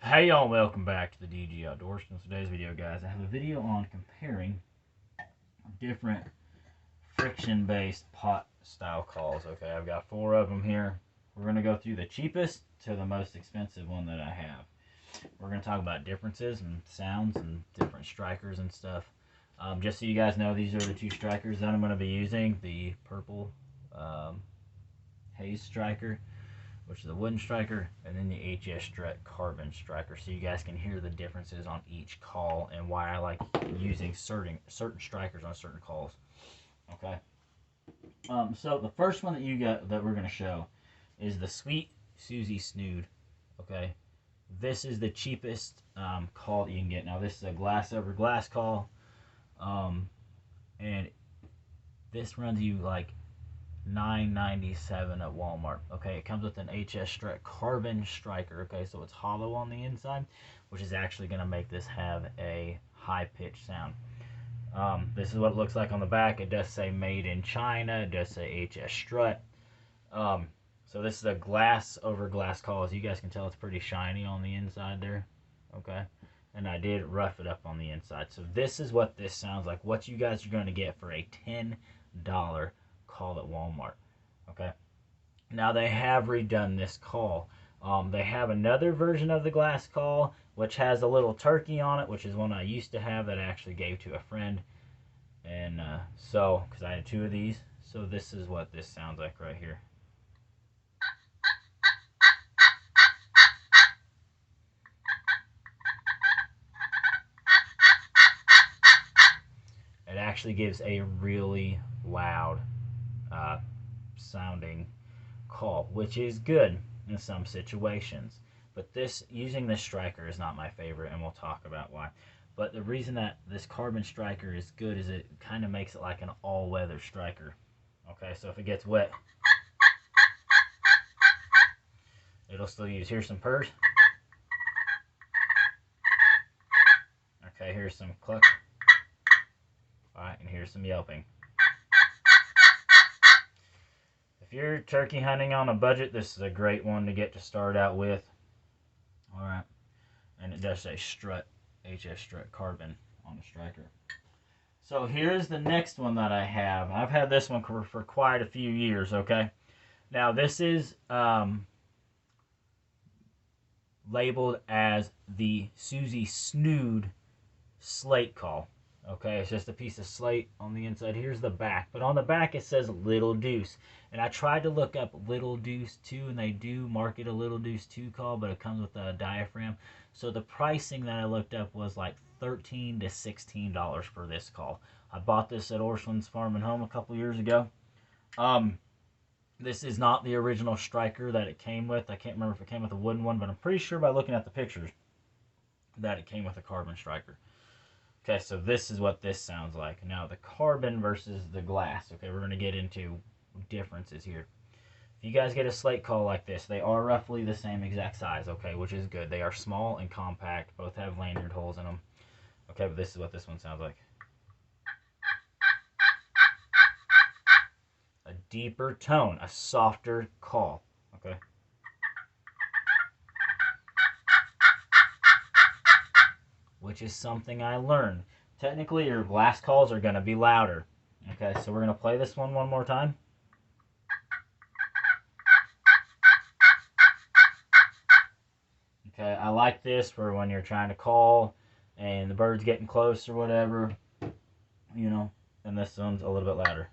Hey y'all, welcome back to the DG Outdoors. In today's video, guys, I have a video on comparing different friction-based pot style calls. Okay, I've got 4 of them here. We're going to go through the cheapest to the most expensive one that I have. We're going to talk about differences and sounds and different strikers and stuff. Just so you guys know, these are the 2 strikers that I'm going to be using. The purple haze striker, which is a wooden striker, and then the HS Strut carbon striker, so you guys can hear the differences on each call and why I like using certain strikers on certain calls. Okay. So the first one that we're gonna show is the Sweet Susie Snood. Okay. This is the cheapest call that you can get. Now this is a glass over glass call, and this runs you like $9.97 at Walmart. Okay, it comes with an HS Strut carbon striker. Okay, so it's hollow on the inside, which is actually going to make this have a high-pitched sound. This is what it looks like on the back. It does say made in China. It does say HS Strut. So this is a glass over glass call. As you guys can tell, it's pretty shiny on the inside there. Okay, and I did rough it up on the inside. So this is what this sounds like. What you guys are going to get for a $10 call at Walmart. Okay, now they have redone this call. They have another version of the glass call which has a little turkey on it, which is one I used to have that I actually gave to a friend, and so because I had 2 of these. So this is what this sounds like right here. It actually gives a really loud sounding call, which is good in some situations. But using this striker is not my favorite, and we'll talk about why. But the reason that this carbon striker is good is it kind of makes it like an all-weather striker. Okay, so if it gets wet, it'll still use. Here's some purrs. Okay, here's some cluck. Alright, and here's some yelping. If you're turkey hunting on a budget, this is a great one to get to start out with. Alright, and it does say Strut, HS Strut carbon on the striker. So here's the next one that I have. I've had this one for quite a few years, okay? Now this is labeled as the Susie Snood Slate call. Okay, it's just a piece of slate on the inside. Here's the back. But on the back it says Little Deuce. And I tried to look up Little Deuce 2, and they do market a Little Deuce 2 call, but it comes with a diaphragm. So the pricing that I looked up was like $13 to $16 for this call. I bought this at Orscheln's Farm and Home a couple years ago. This is not the original striker that it came with. I can't remember if it came with a wooden one, but I'm pretty sure by looking at the pictures that it came with a carbon striker. Okay, so this is what this sounds like. Now, the carbon versus the glass. Okay, we're going to get into differences here. If you guys get a slate call like this, they are roughly the same exact size, okay, which is good. They are small and compact. Both have lanyard holes in them. Okay, but this is what this one sounds like. A deeper tone, a softer call, okay? Which is something I learned. Technically, your glass calls are going to be louder. Okay, so we're going to play this one more time. Okay, I like this for when you're trying to call and the bird's getting close or whatever, you know, and this one's a little bit louder.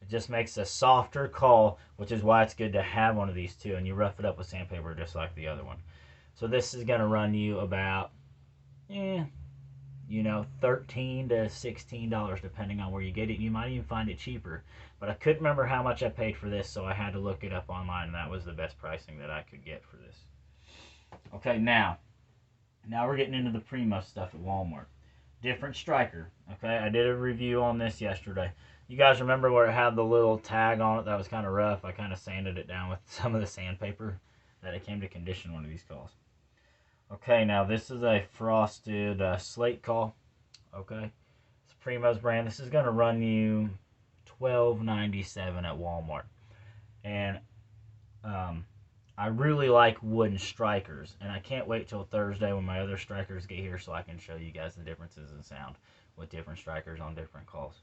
Just makes a softer call, which is why it's good to have one of these too, and you rough it up with sandpaper just like the other one. So this is going to run you about $13 to $16 depending on where you get it. You might even find it cheaper, but I couldn't remember how much I paid for this, so I had to look it up online, and that was the best pricing that I could get for this. Okay, now we're getting into the Primo stuff at Walmart. Different striker. Okay, I did a review on this yesterday. You guys remember where it had the little tag on it that was kind of rough? I kind of sanded it down with some of the sandpaper that it came to condition one of these calls. Okay, now this is a frosted slate call. Okay, it's Primo's brand. This is going to run you $12.97 at Walmart. And I really like wooden strikers, and I can't wait till Thursday when my other strikers get here so I can show you guys the differences in sound with different strikers on different calls.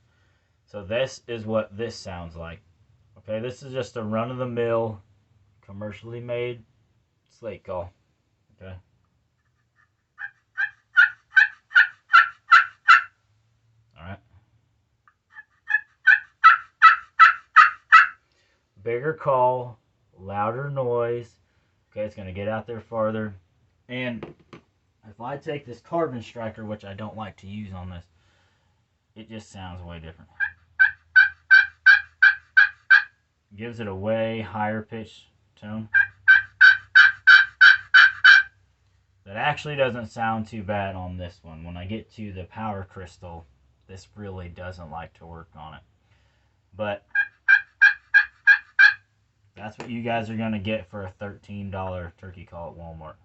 So this is what this sounds like. Okay, this is just a run-of-the-mill, commercially made Slate call. Okay. All right. Bigger call, louder noise. Okay, it's going to get out there farther. And if I take this carbon striker, which I don't like to use on this, it just sounds way different. Gives it a way higher pitch tone. That actually doesn't sound too bad on this one. When I get to the power crystal, this really doesn't like to work on it. But that's what you guys are going to get for a $13 turkey call at Walmart.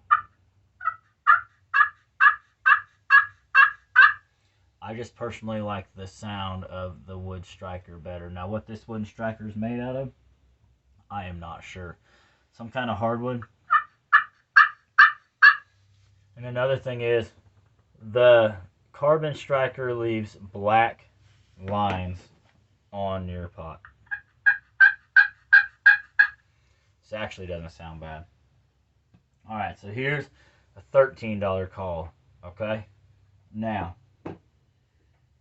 I just personally like the sound of the wood striker better. Now, what this wooden striker is made out of, I am not sure. Some kind of hardwood. And another thing is, the carbon striker leaves black lines on your pot. This actually doesn't sound bad. Alright, so here's a $13 call. Okay? Now,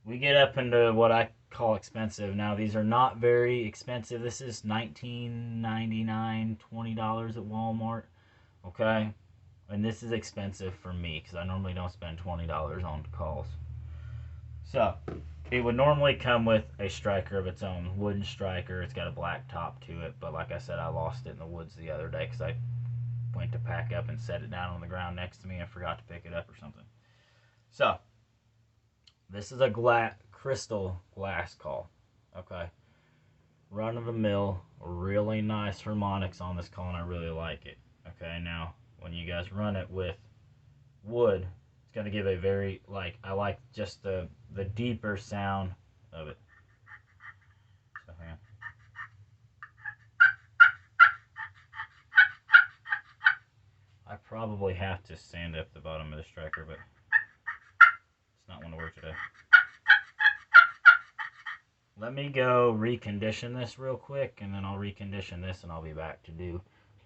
we get up into what I call expensive. Now, these are not very expensive. This is $19.99, $20 at Walmart. Okay? And this is expensive for me because I normally don't spend $20 on calls. So, it would normally come with a striker of its own, wooden striker. It's got a black top to it, but like I said, I lost it in the woods the other day because I went to pack up and set it down on the ground next to me and forgot to pick it up or something. So, this is a crystal glass call. Okay. Run of the mill, really nice harmonics on this call, and I really like it. Okay, now when you guys run it with wood, it's going to give a very, I like just the deeper sound of it. So, hang on. I probably have to sand up the bottom of the striker, but it's not one to work today. Let me go recondition this real quick, and then I'll recondition this, and I'll be back to do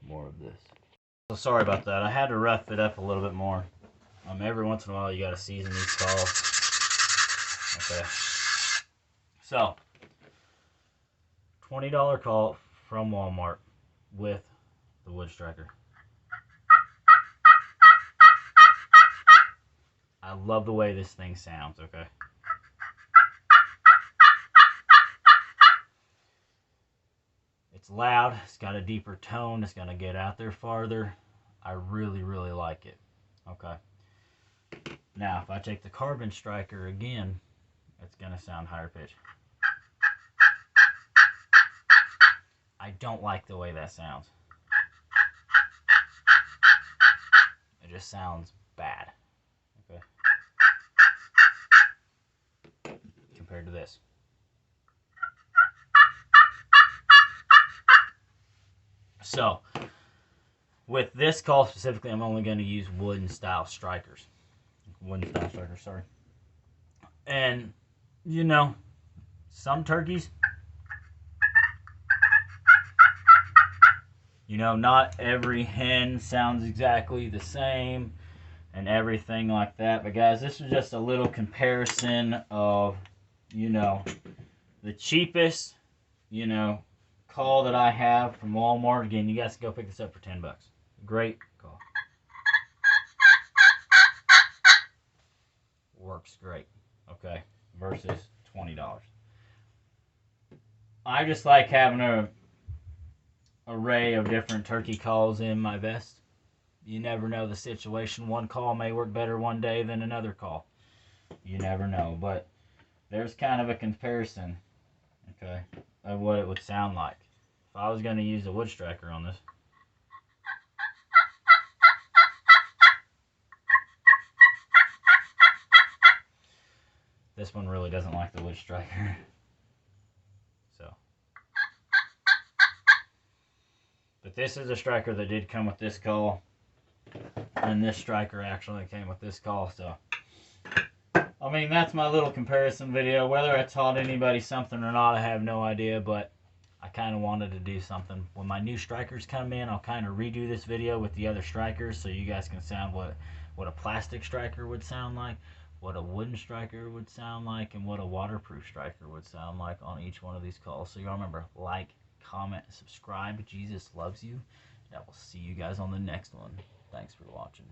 more of this. So sorry about that. I had to rough it up a little bit more. Every once in a while, you got to season these calls. Okay. So, $20 call from Walmart with the wood striker. I love the way this thing sounds, okay? It's loud, it's got a deeper tone, it's going to get out there farther. I really, really like it. Okay. Now, if I take the carbon striker again, it's going to sound higher pitch. I don't like the way that sounds. It just sounds bad. Okay. Compared to this. So, with this call specifically, I'm only going to use wooden style strikers. Sorry. And, you know, some turkeys, not every hen sounds exactly the same and everything like that. But guys, this is just a little comparison of, the cheapest, call that I have from Walmart. Again, you guys can go pick this up for $10. Great call. Works great. Okay. Versus $20. I just like having a array of different turkey calls in my vest. You never know the situation. One call may work better one day than another call. You never know. But there's kind of a comparison, okay, of what it would sound like. If I was going to use a wood striker on this. This one really doesn't like the wood striker. So. But this is a striker that did come with this call. And this striker actually came with this call, so. I mean, that's my little comparison video. Whether I taught anybody something or not, I have no idea, but I kind of wanted to do something. When my new strikers come in, I'll kind of redo this video with the other strikers so you guys can sound what a plastic striker would sound like, what a wooden striker would sound like, and what a waterproof striker would sound like on each one of these calls. So y'all remember, like, comment, subscribe. Jesus loves you. And I will see you guys on the next one. Thanks for watching.